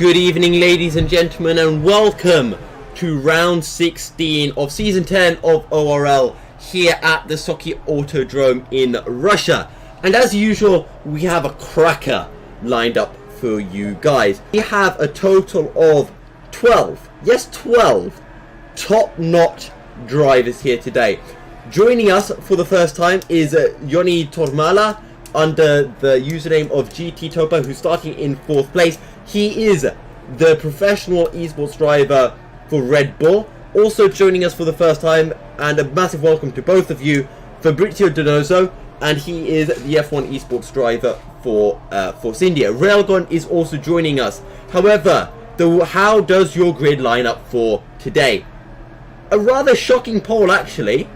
Good evening, ladies and gentlemen, and welcome to round 16 of season 10 of ORL here at the Sochi Autodrome in Russia. And as usual, we have a cracker lined up for you guys. We have a total of 12 top-notch drivers here today. Joining us for the first time is Yoni Tormala under the username of GT Topa, who's starting in 4th place. He is the professional esports driver for Red Bull. Also joining us for the first time, and a massive welcome to both of you, Fabrizio Donoso, and he is the F1 esports driver for Force India. Railgun is also joining us. However, how does your grid line up for today? A rather shocking poll, actually.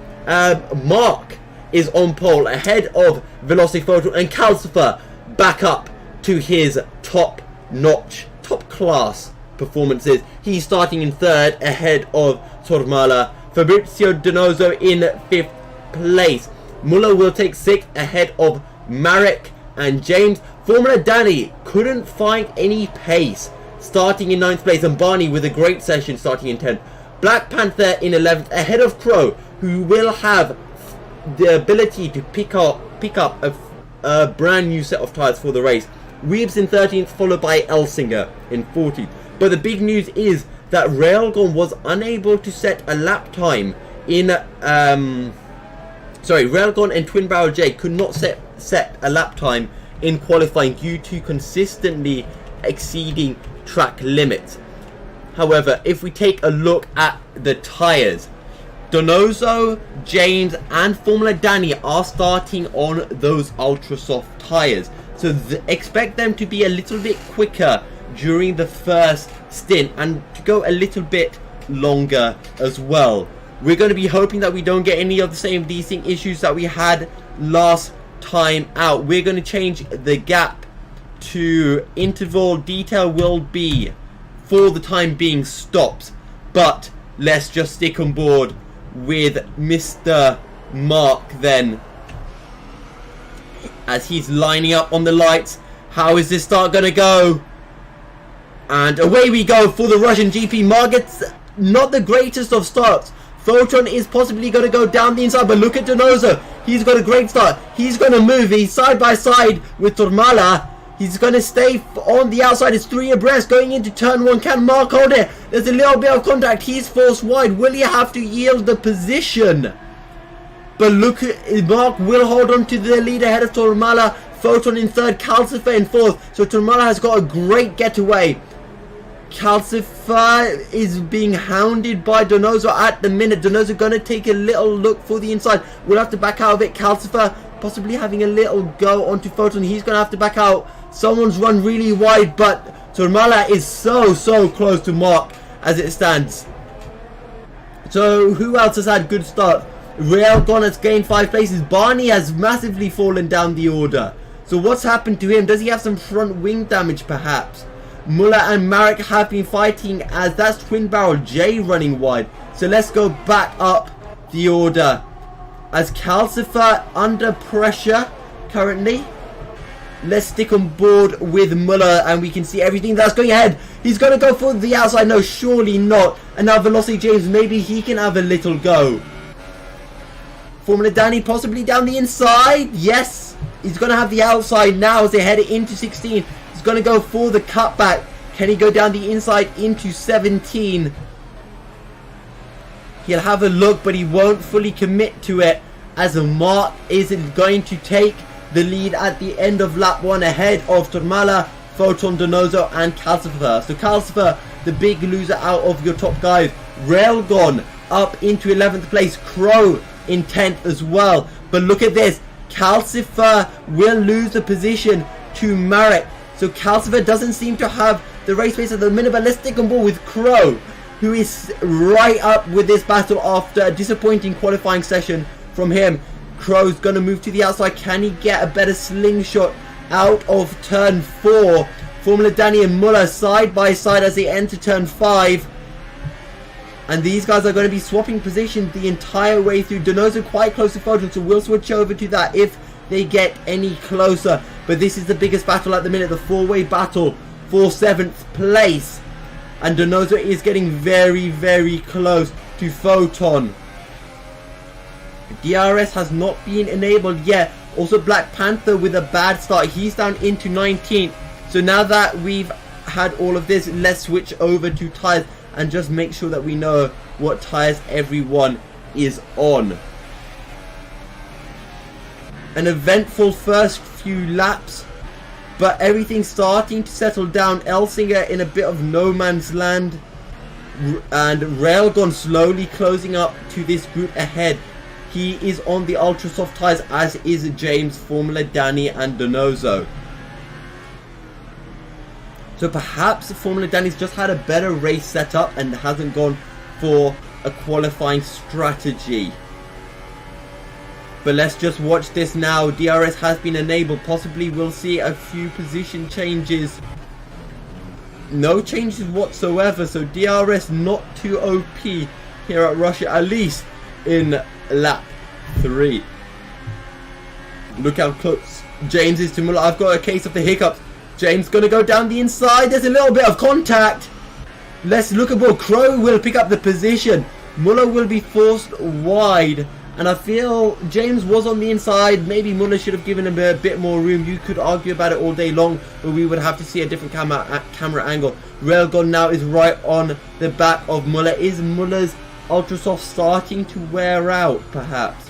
Mark is on pole ahead of Velociphoto, and Calcifer back up to his top-notch, top-class performances. He's starting in 3rd ahead of Tormala. Fabrizio Donoso in 5th place. Muller will take 6th ahead of Marek and James. Formula Danny couldn't find any pace, starting in 9th place, and Barney with a great session starting in 10th. Black Panther in 11th ahead of Crow, who will have the ability to pick up a brand new set of tyres for the race. Weebs in 13th, followed by Elsinger in 14th. But the big news is that Railgun was unable to set a lap time in Railgun and Twin Barrel J could not set a lap time in qualifying due to consistently exceeding track limits. However, if we take a look at the tyres, Donoso, James and Formula Danny are starting on those ultra soft tyres, so expect them to be a little bit quicker during the first stint and to go a little bit longer as well. We're going to be hoping that we don't get any of the same desync issues that we had last time out. We're going to change the gap to interval. Detail will be, for the time being, stops, but let's just stick on board with Mr. Mark then, as he's lining up on the lights. How is this start gonna go? And away we go for the Russian GP. Marget's not the greatest of starts. Photon is possibly going to go down the inside, but look at Donoso. He's got a great start. He's going to move. He's side by side with Tormala. He's going to stay on the outside. It's 3 abreast going into turn 1. Can Mark hold it? There's a little bit of contact. He's forced wide. Will he have to yield the position? But look, Mark will hold on to the lead ahead of Tormala. Photon in 3rd, Calcifer in 4th. So Tormala has got a great getaway. Calcifer is being hounded by Donoso at the minute. Donoso going to take a little look for the inside. We'll have to back out of it. Calcifer possibly having a little go onto Photon. He's going to have to back out. Someone's run really wide, but Tormala is so close to Mark as it stands. So who else has had good starts? Railgun has gained 5 places. Barney has massively fallen down the order. So what's happened to him? Does he have some front wing damage perhaps? Muller and Marek have been fighting, as that's Twin Barrel J running wide. So let's go back up the order, as Calcifer under pressure currently. Let's stick on board with Muller, and we can see everything that's going ahead. He's going to go for the outside. No, surely not. And now Velocity James, maybe he can have a little go. Formula Danny possibly down the inside. Yes, he's going to have the outside now as they head into 16. He's going to go for the cutback. Can he go down the inside into 17? He'll have a look, but he won't fully commit to it, as Mark is going to take the lead at the end of lap 1 ahead of Tormala, Photon, Donoso and Calcifer. So Calcifer, the big loser out of your top guys. Railgun up into 11th place. Crow in 10th as well. But look at this. Calcifer will lose the position to Marek. So Calcifer doesn't seem to have the race pace at the minute. But let's stick on board with Crow, who is right up with this battle after a disappointing qualifying session from him. Crow's going to move to the outside. Can he get a better slingshot out of turn 4? Formula Danny and Muller side by side as they enter turn 5. And these guys are going to be swapping positions the entire way through. Donoso quite close to Photon, so we'll switch over to that if they get any closer. But this is the biggest battle at the minute, the four-way battle for 7th place. And Donoso is getting very, very close to Photon. DRS has not been enabled yet. Also Black Panther with a bad start. He's down into 19th. So now that we've had all of this, let's switch over to tyres and just make sure that we know what tyres everyone is on. An eventful first few laps, but everything's starting to settle down. Elsinger in a bit of no man's land, and Railgun slowly closing up to this group ahead. He is on the ultra soft tyres, as is James, Formula Danny and Donoso. So perhaps Formula Danny's just had a better race setup and hasn't gone for a qualifying strategy. But let's just watch this now. DRS has been enabled. Possibly we'll see a few position changes. No changes whatsoever. So DRS not too OP here at Russia, at least in lap 3. Look how close James is to Muller. I've got a case of the hiccups. James gonna go down the inside. There's a little bit of contact. Let's look at ball. Crow will pick up the position. Muller will be forced wide. And I feel James was on the inside. Maybe Muller should have given him a bit more room. You could argue about it all day long, but we would have to see a different camera angle. Railgun now is right on the back of Muller. Is Muller's Ultrasoft starting to wear out, perhaps?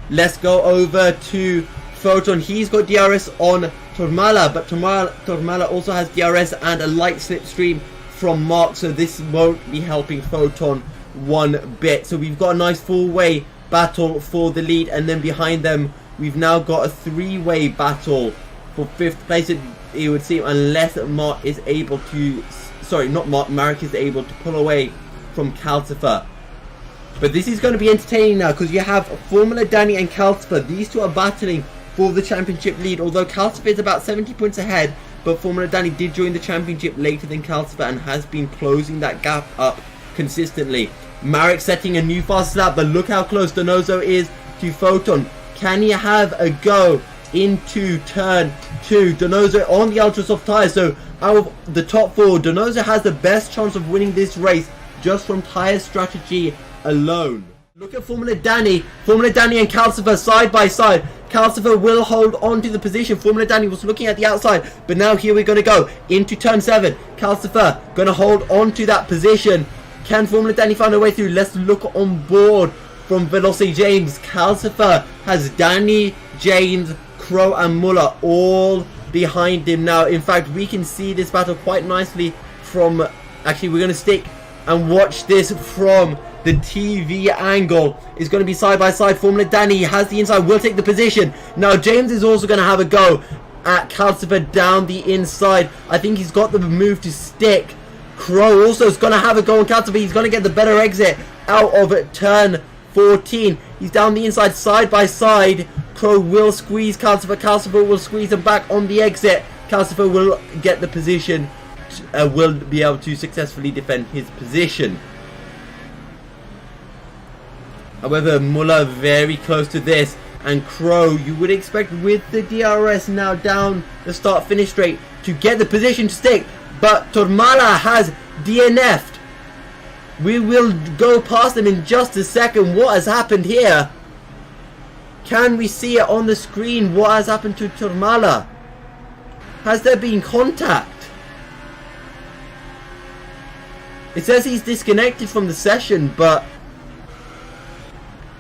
Let's go over to Photon. He's got DRS on Tormala, but Tormala also has DRS and a light slipstream from Mark, so this won't be helping Photon one bit. So we've got a nice four-way battle for the lead, and then behind them we've now got a three-way battle for 5th place, it would seem, unless Mark is able to, sorry, not Mark, Marek is able to pull away from Calcifer. But this is going to be entertaining now, because you have Formula Danny and Calcifer. These two are battling for the championship lead, although Calcifer is about 70 points ahead, but Formula Danny did join the championship later than Calcifer and has been closing that gap up consistently. Marek setting a new fast lap, but look how close Donoso is to Photon. Can he have a go into turn 2? Donoso on the ultra soft tyres, so out of the top 4, Donoso has the best chance of winning this race just from tyre strategy alone. Look at Formula Danny and Calcifer side by side. Calcifer will hold on to the position. Formula Danny was looking at the outside, but now here we're going to go into turn 7. Calcifer going to hold on to that position. Can Formula Danny find a way through? Let's look on board from Velocity James. Calcifer has Danny, James, Crow and Muller all behind him now. In fact, we can see this battle quite nicely from, actually we're going to stick and watch this from the TV angle. Is going to be side by side. Formula Danny has the inside, will take the position. Now James is also going to have a go at Calcifer down the inside. I think he's got the move to stick. Crow also is going to have a go on Calcifer. He's going to get the better exit out of turn 14. He's down the inside, side by side. Crow will squeeze Calcifer. Calcifer will squeeze him back on the exit. Calcifer will get the position, will be able to successfully defend his position. However, Muller very close to this, and Crow, you would expect with the DRS now down the start-finish straight to get the position to stick, but Tormala has DNF'd. We will go past them in just a second. What has happened here? Can we see it on the screen? What has happened to Tormala? Has there been contact? It says he's disconnected from the session, but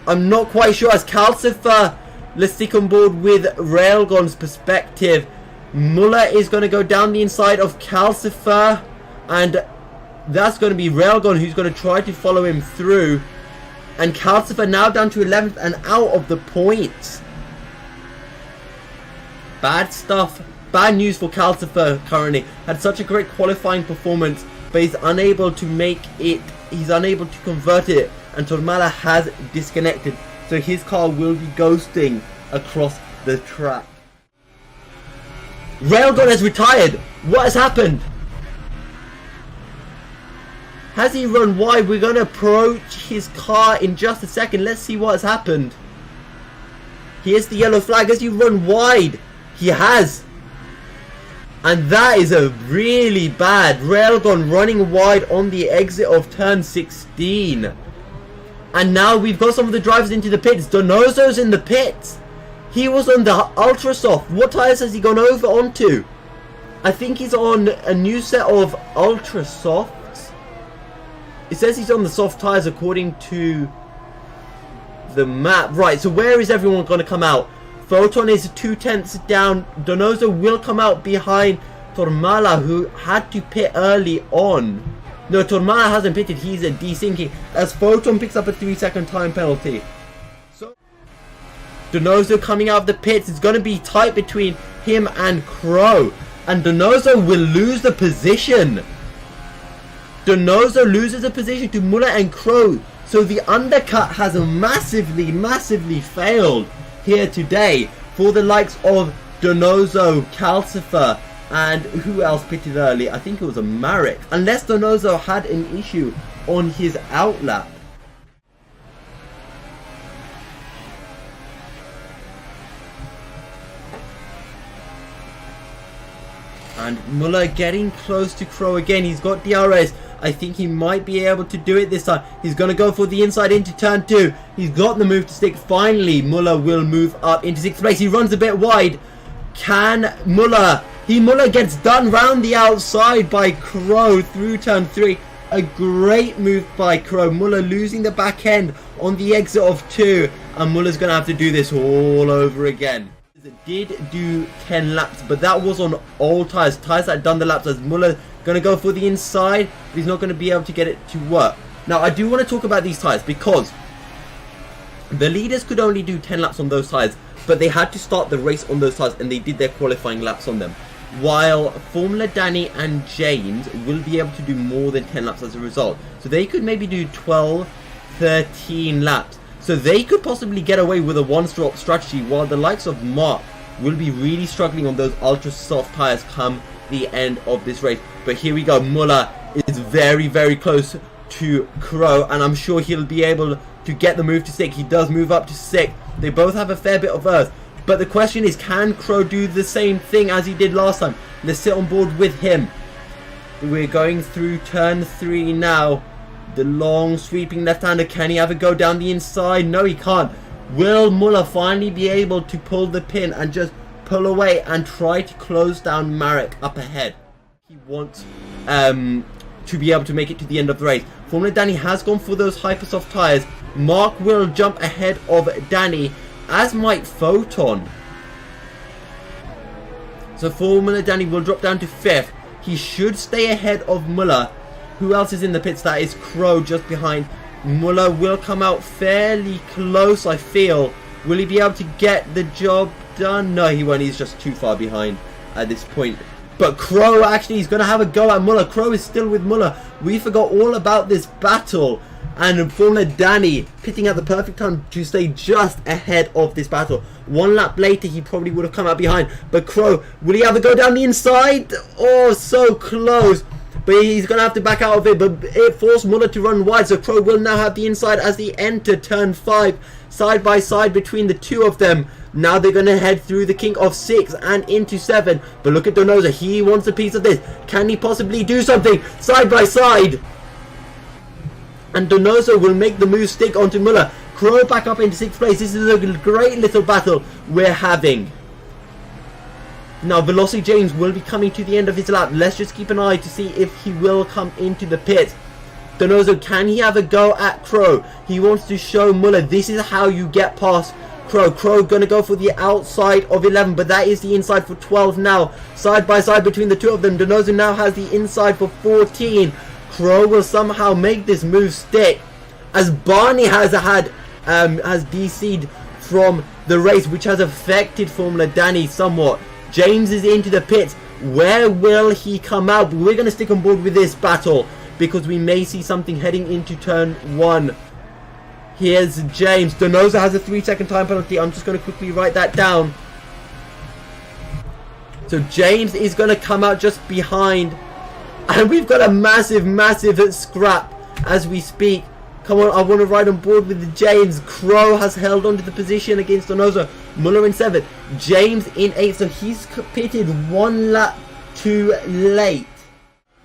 I'm not quite sure. As Calcifer, let's stick on board with Railgun's perspective. Muller is going to go down the inside of Calcifer, and that's going to be Railgun who's going to try to follow him through. And Calcifer now down to 11th and out of the points. Bad stuff. Bad news for Calcifer currently. Had such a great qualifying performance, but he's unable to make it. He's unable to convert it. And Tormala has disconnected, so his car will be ghosting across the track. Railgun has retired. What has happened? Has he run wide? We're going to approach his car in just a second. Let's see what has happened. Here's the yellow flag. Has he run wide? He has. And that is a really bad railgun running wide on the exit of turn 16. And now we've got some of the drivers into the pits. Donoso's in the pits. He was on the Ultra Soft. What tyres has he gone over onto? I think he's on a new set of Ultra Softs. It says he's on the soft tyres according to the map. Right, so where is everyone going to come out? Photon is 2/10 down. Donoso will come out behind Tormala, who had to pit early on. No, Tormala hasn't pitted. He's a desyncing as Photon picks up a 3-second time penalty. So Donoso coming out of the pits. It's going to be tight between him and Crow. And Donoso will lose the position. Donoso loses the position to Muller and Crow. So the undercut has massively failed here today for the likes of Donoso, Calcifer, and who else pitted early? I think it was a Marek. Unless Donoso had an issue on his outlap. And Muller getting close to Crow again. He's got DRS. I think he might be able to do it this time. He's going to go for the inside into turn 2. He's got the move to stick. Finally, Muller will move up into 6th place. He runs a bit wide. Can Muller? Muller gets done round the outside by Crow through turn 3. A great move by Crow. Muller losing the back end on the exit of 2. And Muller's going to have to do this all over again. Did do 10 laps, but that was on old tyres that had done the laps, as Muller going to go for the inside, but he's not going to be able to get it to work. Now I do want to talk about these tyres, because the leaders could only do 10 laps on those tyres, but they had to start the race on those tyres, and they did their qualifying laps on them, while Formula Danny and James will be able to do more than 10 laps as a result. So they could maybe do 12, 13 laps. So they could possibly get away with a one-stop strategy, while the likes of Mark will be really struggling on those ultra soft tyres come the end of this race. But here we go. Muller is very close to Crow, and I'm sure he'll be able to get the move to 6. He does move up to 6. They both have a fair bit of earth. But the question is, can Crow do the same thing as he did last time? Let's sit on board with him. We're going through turn 3 now. The long sweeping left-hander, can he ever go down the inside? No, he can't. Will Muller finally be able to pull the pin and just pull away and try to close down Marek up ahead? He wants to be able to make it to the end of the race. Formula Danny has gone for those hypersoft tyres. Mark will jump ahead of Danny, as might Photon. So Formula Danny will drop down to 5th. He should stay ahead of Muller. Who else is in the pits? That is Crow just behind. Muller will come out fairly close, I feel. Will he be able to get the job done? No, he won't. He's just too far behind at this point. But Crow actually is going to have a go at Muller. Crow is still with Muller. We forgot all about this battle. And Formula Danny pitting at the perfect time to stay just ahead of this battle. One lap later, he probably would have come out behind. But Crow, will he ever go down the inside? Oh, so close. But he's going to have to back out of it. But it forced Muller to run wide. So Crow will now have the inside as they enter turn 5. Side by side between the two of them. Now they're going to head through the kink of 6 and into 7. But look at Donoso. He wants a piece of this. Can he possibly do something? Side by side. And Donoso will make the move stick onto Muller. Crow back up into 6th place. This is a great little battle we're having. Now Velocity James will be coming to the end of his lap. Let's just keep an eye to see if he will come into the pit. Donoso, can he have a go at Crow? He wants to show Muller this is how you get past Crow. Crow gonna go for the outside of 11, but that is the inside for 12 now. Side by side between the two of them. Donoso now has the inside for 14. Crow will somehow make this move stick, as Barney has DC'd from the race, which has affected Formula Danny somewhat. James is into the pits. Where will he come out? We're going to stick on board with this battle, because we may see something heading into turn 1. Here's James. Donoso has a 3-second time penalty. I'm just going to quickly write that down. So James is going to come out just behind. And we've got a massive scrap as we speak. Come on, I want to ride on board with James. Crow has held on to the position against Donoso. Muller in 7th. James in 8th. So he's pitted 1 lap too late.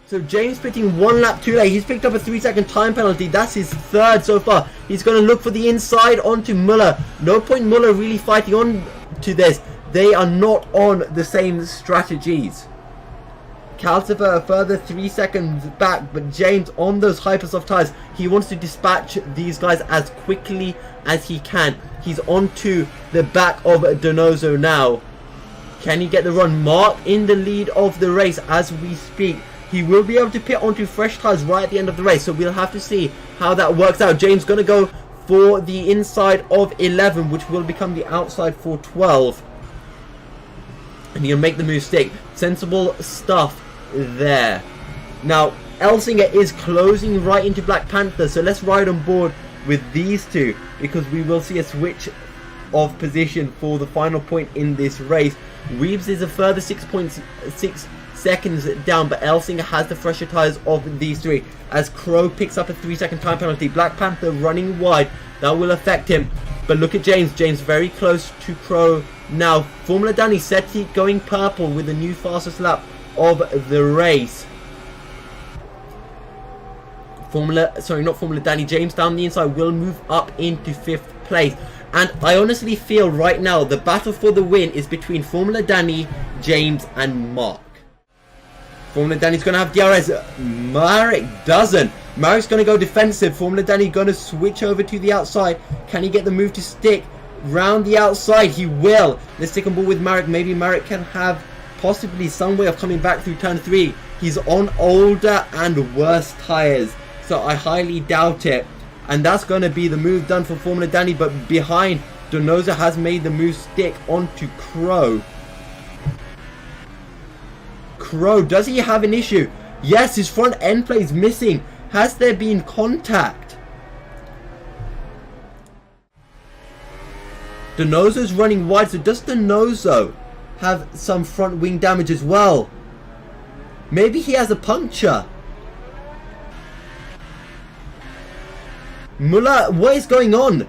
So James pitting 1 lap too late. He's picked up a 3-second time penalty. That's his 3rd so far. He's going to look for the inside onto Muller. No point Muller really fighting on to this. They are not on the same strategies. Calcifer a further 3 seconds back, but James on those hypersoft tires, he wants to dispatch these guys as quickly as he can. He's onto the back of Donoso now. Can he get the run? Mark in the lead of the race as we speak. He will be able to pit onto fresh tires right at the end of the race, so we'll have to see how that works out. James going to go for the inside of 11, which will become the outside for 12. And he'll make the move stick. Sensible stuff there. Now, Elsinger is closing right into Black Panther, so let's ride on board with these two, because we will see a switch of position for the final point in this race. Reeves is a further 6.6 seconds down, but Elsinger has the fresher tyres of these three as Crow picks up a 3-second time penalty. Black Panther running wide, that will affect him, but look at James very close to Crow now. Formula Danny Setti going purple with the new fastest lap of the race. Not Formula Danny, James down the inside will move up into 5th place. And I honestly feel right now the battle for the win is between Formula Danny, James and Mark. Formula Danny's going to have DRS. Marek doesn't. Marek's going to go defensive. Formula Danny going to switch over to the outside. Can he get the move to stick round the outside? He will. Let's stick on board with Marek. Maybe Marek can have possibly some way of coming back through turn 3. He's on older and worse tyres, so I highly doubt it. And that's going to be the move done for Formula Danny, but behind, Donoso has made the move stick onto Crow. Crow, does he have an issue? Yes, his front end plate is missing. Has there been contact? Donoso's running wide, so does Donoso have some front wing damage as well? Maybe he has a puncture. Muller, what is going on?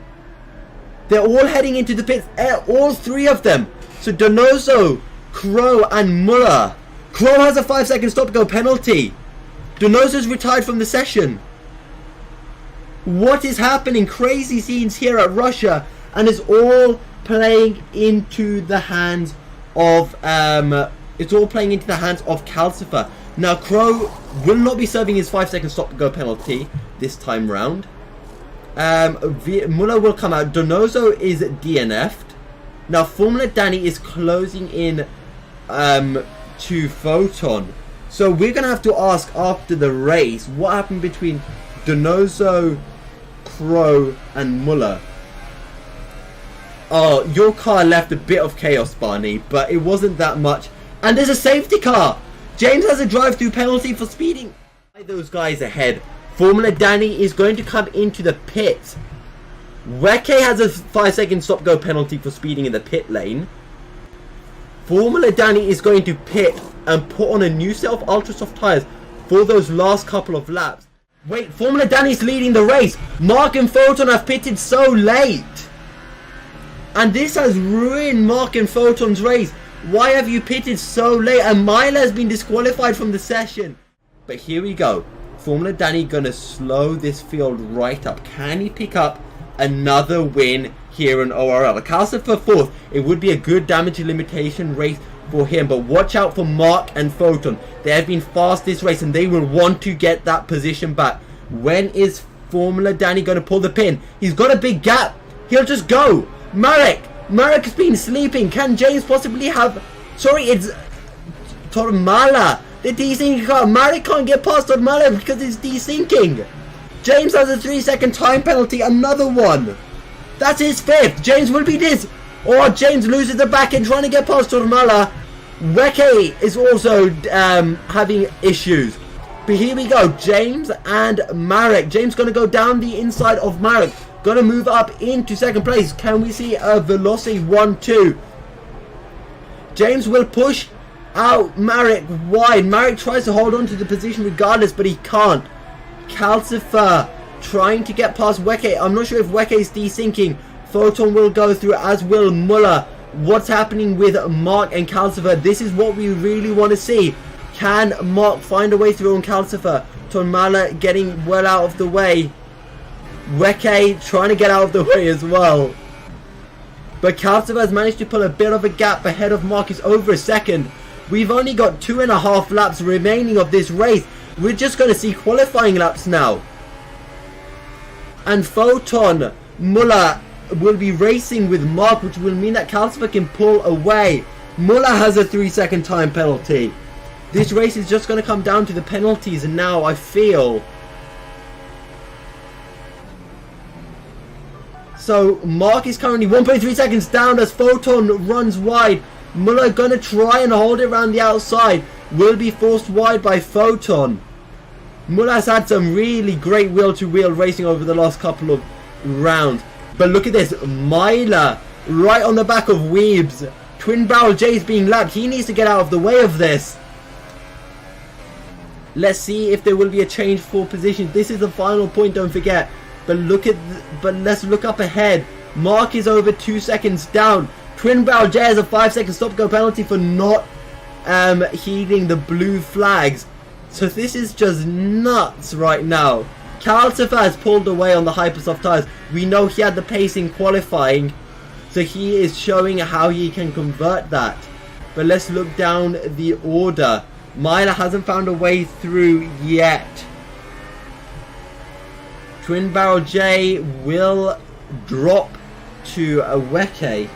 They're all heading into the pits, all 3 of them. So Donoso, Crow and Muller. Crow has a 5-second stop-go penalty. Donoso's retired from the session. What is happening? Crazy scenes here at Russia, and it's all playing into the hands of Calcifer. Now Crow will not be serving his 5-second stop-go penalty this time round. Muller will come out. Donoso is DNF'd. Now Formula Danny is closing in to Photon. So we're going to have to ask after the race what happened between Donoso, Crow and Muller. Oh, your car left a bit of chaos, Barney, but it wasn't that much. And there's a safety car. James has a drive-through penalty for speeding. Those guys ahead. Formula Danny is going to come into the pit. Weke has a 5-second stop-go penalty for speeding in the pit lane. Formula Danny is going to pit and put on a new set of ultra soft tyres for those last couple of laps. Wait, Formula Danny's leading the race. Mark and Photon have pitted so late. And this has ruined Mark and Photon's race. Why have you pitted so late? And Myla has been disqualified from the session. But here we go. Formula Danny gonna slow this field right up. Can he pick up another win here in ORL? Calcifer for 4th. It would be a good damage limitation race for him, but watch out for Mark and Photon. They have been fast this race and they will want to get that position back. When is Formula Danny going to pull the pin? He's got a big gap. He'll just go. Marek's been sleeping. Can James possibly have... Sorry, it's Tormala. The desyncing car. Marek can't get past Tormala because it's desyncing. James has a 3-second time penalty. Another one. That's his 5th. James will be this. Or James loses the back end trying to get past Tormala. Weke is also having issues. But here we go. James and Marek. James going to go down the inside of Marek. Going to move up into 2nd place. Can we see a velocity 1-2? James will push out Marek wide. Marek tries to hold on to the position regardless, but he can't. Calcifer trying to get past Weke. I'm not sure if Weke is desyncing. Photon will go through, as will Muller. What's happening with Mark and Calcifer? This is what we really want to see. Can Mark find a way through on Calcifer? Tonmala getting well out of the way. Weke trying to get out of the way as well. But Calcifer has managed to pull a bit of a gap ahead of Mark. Is over a second. We've only got 2.5 laps remaining of this race. We're just going to see qualifying laps now. And Photon Muller will be racing with Mark, which will mean that Calcifer can pull away. Muller has a 3-second time penalty. This race is just going to come down to the penalties now, I feel. So Mark is currently 1.3 seconds down as Photon runs wide. Muller going to try and hold it around the outside. Will be forced wide by Photon. Muller has had some really great wheel-to-wheel racing over the last couple of rounds. But look at this. Myler right on the back of Weebs. Twin Barrel J is being lapped. He needs to get out of the way of this. Let's see if there will be a change for position. This is the final point, don't forget. But let's look up ahead. Mark is over 2 seconds down. Twin Barrel J has a 5-second stop-go penalty for not heeding the blue flags. So this is just nuts right now. Calcifer has pulled away on the Hypersoft tyres. We know he had the pace in qualifying. So he is showing how he can convert that. But let's look down the order. Myler hasn't found a way through yet. Twin Barrel J will drop to a Weke.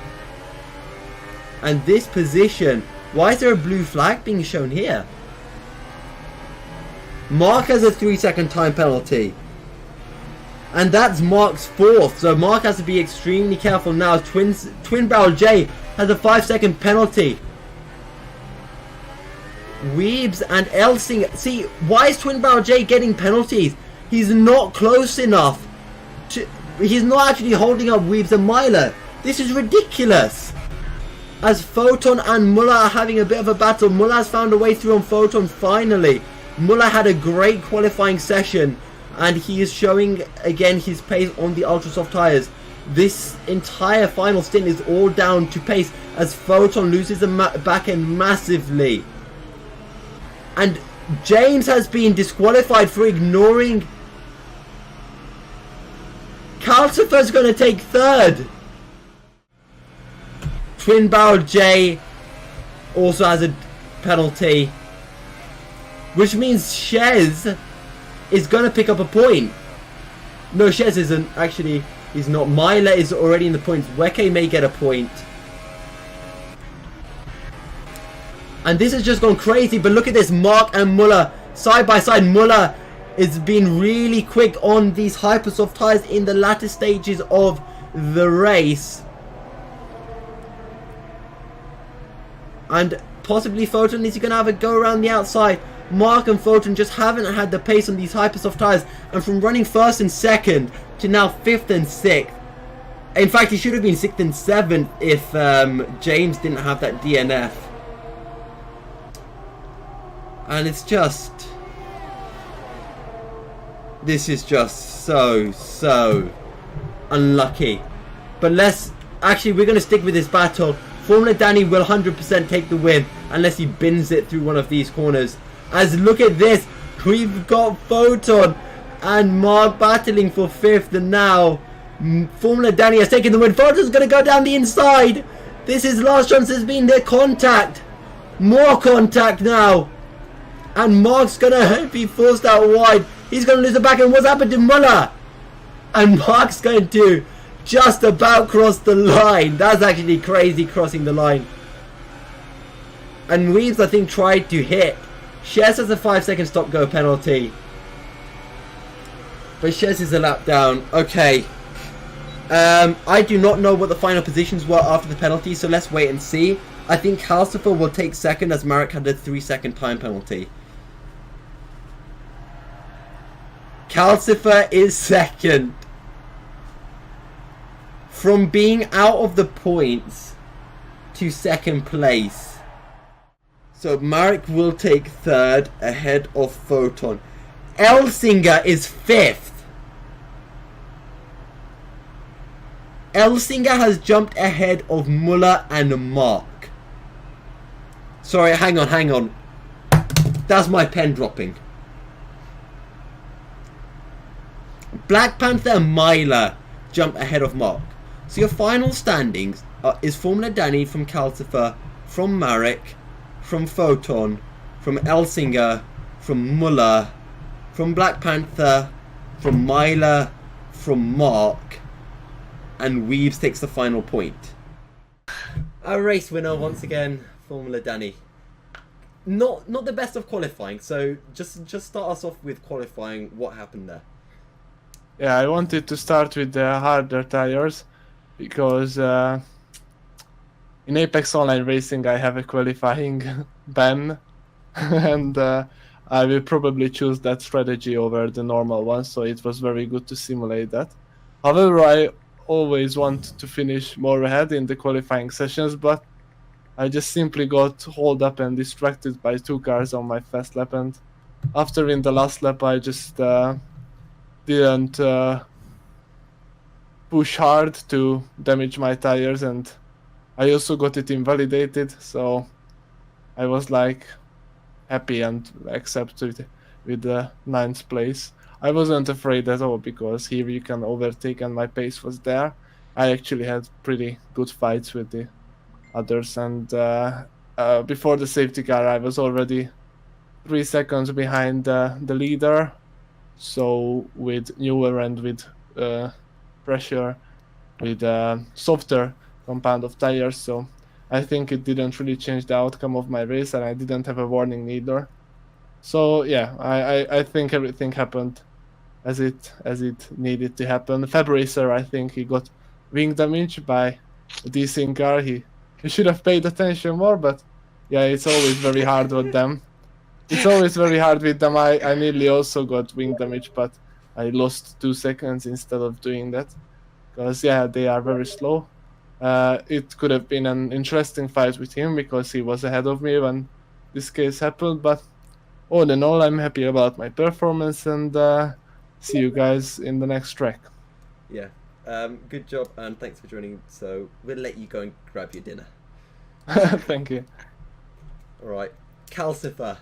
And this position, why is there a blue flag being shown here? Mark has a 3-second time penalty. And that's Mark's 4th. So Mark has to be extremely careful now. Twin Barrel J has a 5-second penalty. Weebs and Elsinger. See, why is Twin Barrel J getting penalties? He's not close enough. He's not actually holding up Weebs and Myler. This is ridiculous. As Photon and Muller are having a bit of a battle. Muller has found a way through on Photon finally. Muller had a great qualifying session. And he is showing again his pace on the ultra soft tyres. This entire final stint is all down to pace as Photon loses the back end massively. And James has been disqualified for ignoring. Calcifer's going to take 3rd. Twin Barrel J also has a penalty. Which means Chez is going to pick up a point. No, Chez isn't. Actually, he's not. Myler is already in the points. Weke may get a point. And this has just gone crazy. But look at this. Mark and Muller side by side. Muller is being really quick on these Hypersoft tyres in the latter stages of the race. And possibly Photon is going to have a go around the outside. Mark and Photon just haven't had the pace on these Hypersoft tyres. And from running 1st and 2nd to now 5th and 6th. In fact, he should have been 6th and 7th if James didn't have that DNF. And it's just... This is just so unlucky. But actually, we're going to stick with this battle. Formula Danny will 100% take the win unless he bins it through one of these corners. As look at this, we've got Photon and Mark battling for 5th, and now Formula Danny has taken the win. Photon's going to go down the inside. This is last chance. There's been their contact. More contact now. And Mark's going to be forced out wide. He's going to lose the back end. What's happened to Muller? And Mark's going to just about cross the line. That's actually crazy, crossing the line. And Weaves, I think, tried to hit. Chez has a 5-second stop-go penalty. But Chez is a lap down. Okay. I do not know what the final positions were after the penalty, so let's wait and see. I think Calcifer will take 2nd as Marek had a 3-second time penalty. Calcifer is 2nd. From being out of the points to 2nd place. So Marek will take 3rd ahead of Photon. Elsinger is 5th. Elsinger has jumped ahead of Muller and Mark. Sorry, hang on. That's my pen dropping. Black Panther and Myla jump ahead of Mark. So your final standings is Formula Danny from Calcifer, from Marek, from Photon, from Elsinger, from Muller, from Black Panther, from Myla, from Mark, and Weaves takes the final point. Our race winner once again, Formula Danny. Not the best of qualifying, so just start us off with qualifying. What happened there? Yeah, I wanted to start with the harder tires because in Apex Online Racing I have a qualifying ban and I will probably choose that strategy over the normal one, so it was very good to simulate that. However, I always want to finish more ahead in the qualifying sessions, but I just simply got hauled up and distracted by 2 cars on my fast lap, and after in the last lap I just didn't push hard to damage my tires, and I also got it invalidated, so I was like happy and accepted with the 9th place. I wasn't afraid at all because here you can overtake and my pace was there. I actually had pretty good fights with the others, and before the safety car I was already 3 seconds behind the leader. So with newer and with pressure, with softer compound of tires, so I think it didn't really change the outcome of my race, and I didn't have a warning either. So yeah, I think everything happened as it needed to happen. Fab Racer, I think he got wing damage by a decent car. He should have paid attention more, but yeah, it's always very hard with them. It's always very hard with them. I nearly also got wing damage, but I lost 2 seconds instead of doing that. Because, yeah, they are very slow. It could have been an interesting fight with him because he was ahead of me when this case happened. But all in all, I'm happy about my performance, and see you guys in the next track. Yeah, good job, and thanks for joining. So we'll let you go and grab your dinner. Thank you. All right, Calcifer.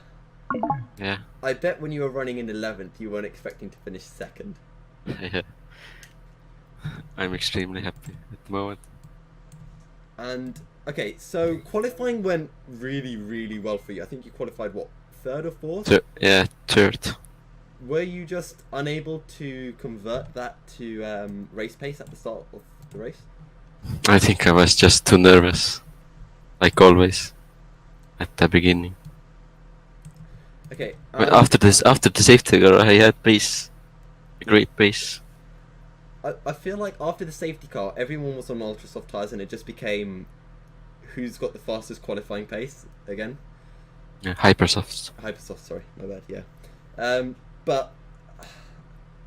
Yeah. I bet when you were running in 11th, you weren't expecting to finish 2nd. Yeah. I'm extremely happy at the moment. And okay, so qualifying went really, really well for you. I think you qualified what, 3rd or 4th? Yeah, 3rd. Were you just unable to convert that to race pace at the start of the race? I think I was just too nervous, like always, at the beginning. Okay. But after the safety car, I had pace, a great pace. I feel like after the safety car, everyone was on ultra soft tires, and it just became who's got the fastest qualifying pace again. Yeah, hypersoft. Hypersoft, sorry, my bad. Yeah, but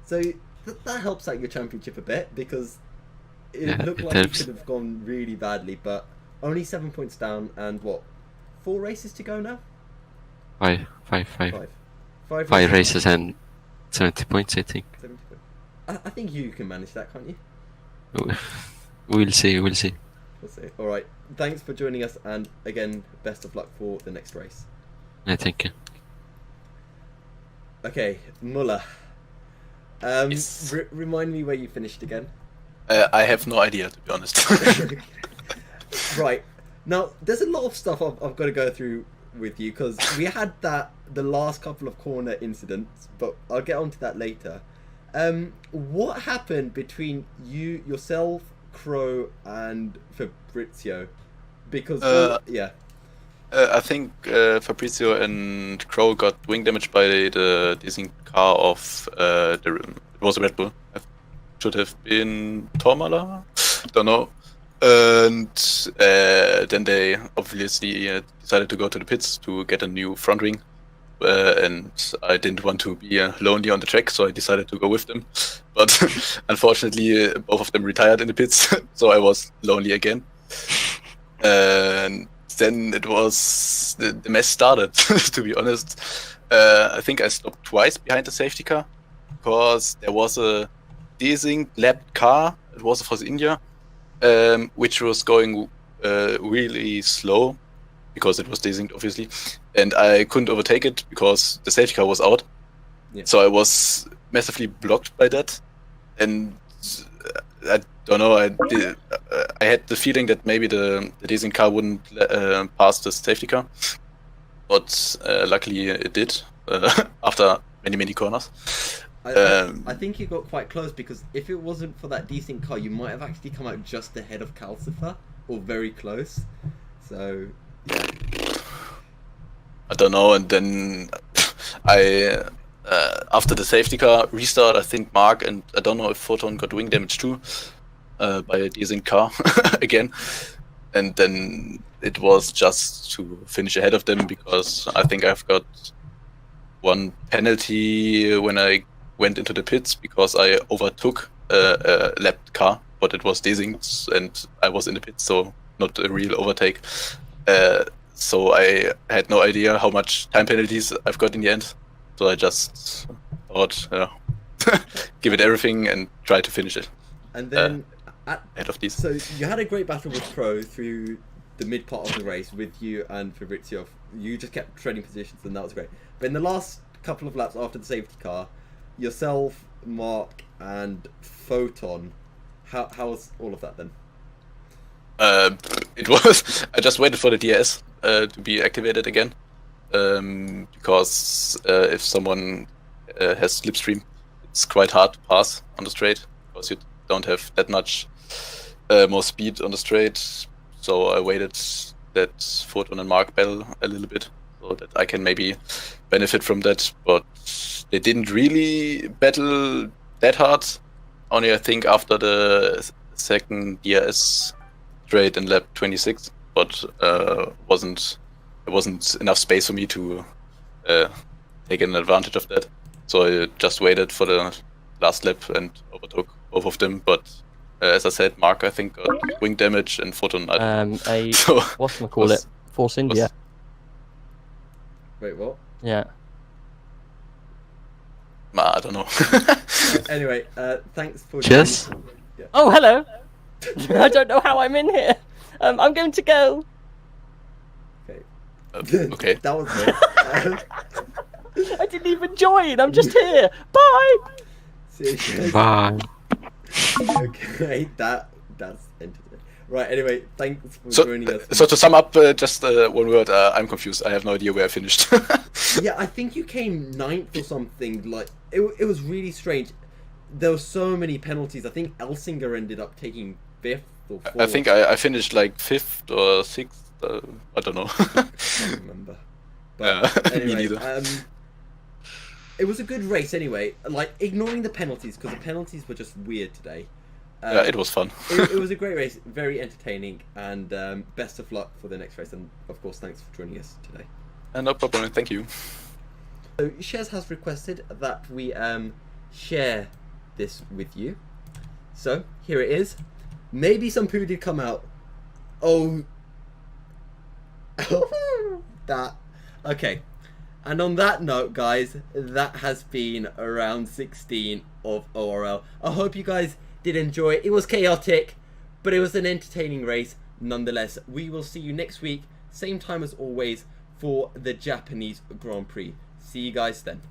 so that helps out your championship a bit because it looked like it could have gone really badly, but only 7 points down, and what, 4 races to go now? Five races and 70 points, I think. 70 points. I think you can manage that, can't you? We'll see. We'll see. All right. Thanks for joining us, and again, best of luck for the next race. Yeah, thank you. Okay, Muller. Yes. Remind me where you finished again. I have no idea, to be honest. Right. Now, there's a lot of stuff I've got to go through with you because we had the last couple of corner incidents, but I'll get onto that later. What happened between yourself, Crow, and Fabrizio? Because I think Fabrizio and Crow got wing damage by the decent car of it was a Red Bull. It should have been Tormala, don't know. And then they obviously decided to go to the pits to get a new front wing. And I didn't want to be lonely on the track, so I decided to go with them. But unfortunately, both of them retired in the pits, so I was lonely again. And then it was the mess started. To be honest, I think I stopped twice behind the safety car because there was a decent lapped car. It was for India, which was going really slow. because it was desynced, obviously, and I couldn't overtake it because the safety car was out. Yeah. So I was massively blocked by that, and I don't know. I had the feeling that maybe the desync car wouldn't pass the safety car, but luckily it did after many corners. I think you got quite close, because if it wasn't for that decent car, you might have actually come out just ahead of Calcifer, or very close. So, yeah. I don't know, and then I after the safety car restart, I think Mark and I don't know if Photon got wing damage too by a desync car again, and then it was just to finish ahead of them, because I think I've got one penalty when I went into the pits because I overtook a lapped car, but it was desynced and I was in the pits, so not a real overtake. So I had no idea how much time penalties I've got in the end. So I just thought, give it everything and try to finish it. And then ahead of these. So you had a great battle with Pro through the mid part of the race with you and Fabrizio. You just kept trading positions, and that was great. But in the last couple of laps after the safety car, yourself, Mark, and Photon, how was all of that then? It was. I just waited for the DRS to be activated again, because if someone has slipstream, it's quite hard to pass on the straight because you don't have that much more speed on the straight. So I waited that Photon and Mark battle a little bit so that I can maybe benefit from that, but they didn't really battle that hard. Only I think after the second DRS straight in lap 26, but there wasn't enough space for me to take an advantage of that. So I just waited for the last lap and overtook both of them. But as I said, Mark I think got wing damage and Photon. So what's gonna call it? Force India. Wait, what? Yeah. I don't know. Anyway, thanks for Chez? Yeah. Oh, hello. I don't know how I'm in here. I'm going to go. Okay. That was it. I didn't even join. I'm just here. Bye. Seriously. Bye. Okay, that's entertaining. Right, anyway, thanks for joining us. So to sum up, just one word, I'm confused. I have no idea where I finished. Yeah, I think you came 9th or something. Like it was really strange. There were so many penalties. I think Elsinger ended up taking 5th or 4th. I think I finished like 5th or 6th. I don't know. I can't remember. But Me anyway, neither. it was a good race anyway. Like, ignoring the penalties, because the penalties were just weird today. Yeah, it was fun. it was a great race, very entertaining, and best of luck for the next race. And of course, thanks for joining us today. No problem. Thank you. So Chez has requested that we share this with you. So here it is. Maybe some poo did come out. Oh, that. Okay. And on that note, guys, that has been round 16 of ORL. I hope you guys did enjoy it. It was chaotic, but it was an entertaining race nonetheless. We will see you next week, same time as always, for the Japanese Grand Prix. See you guys then.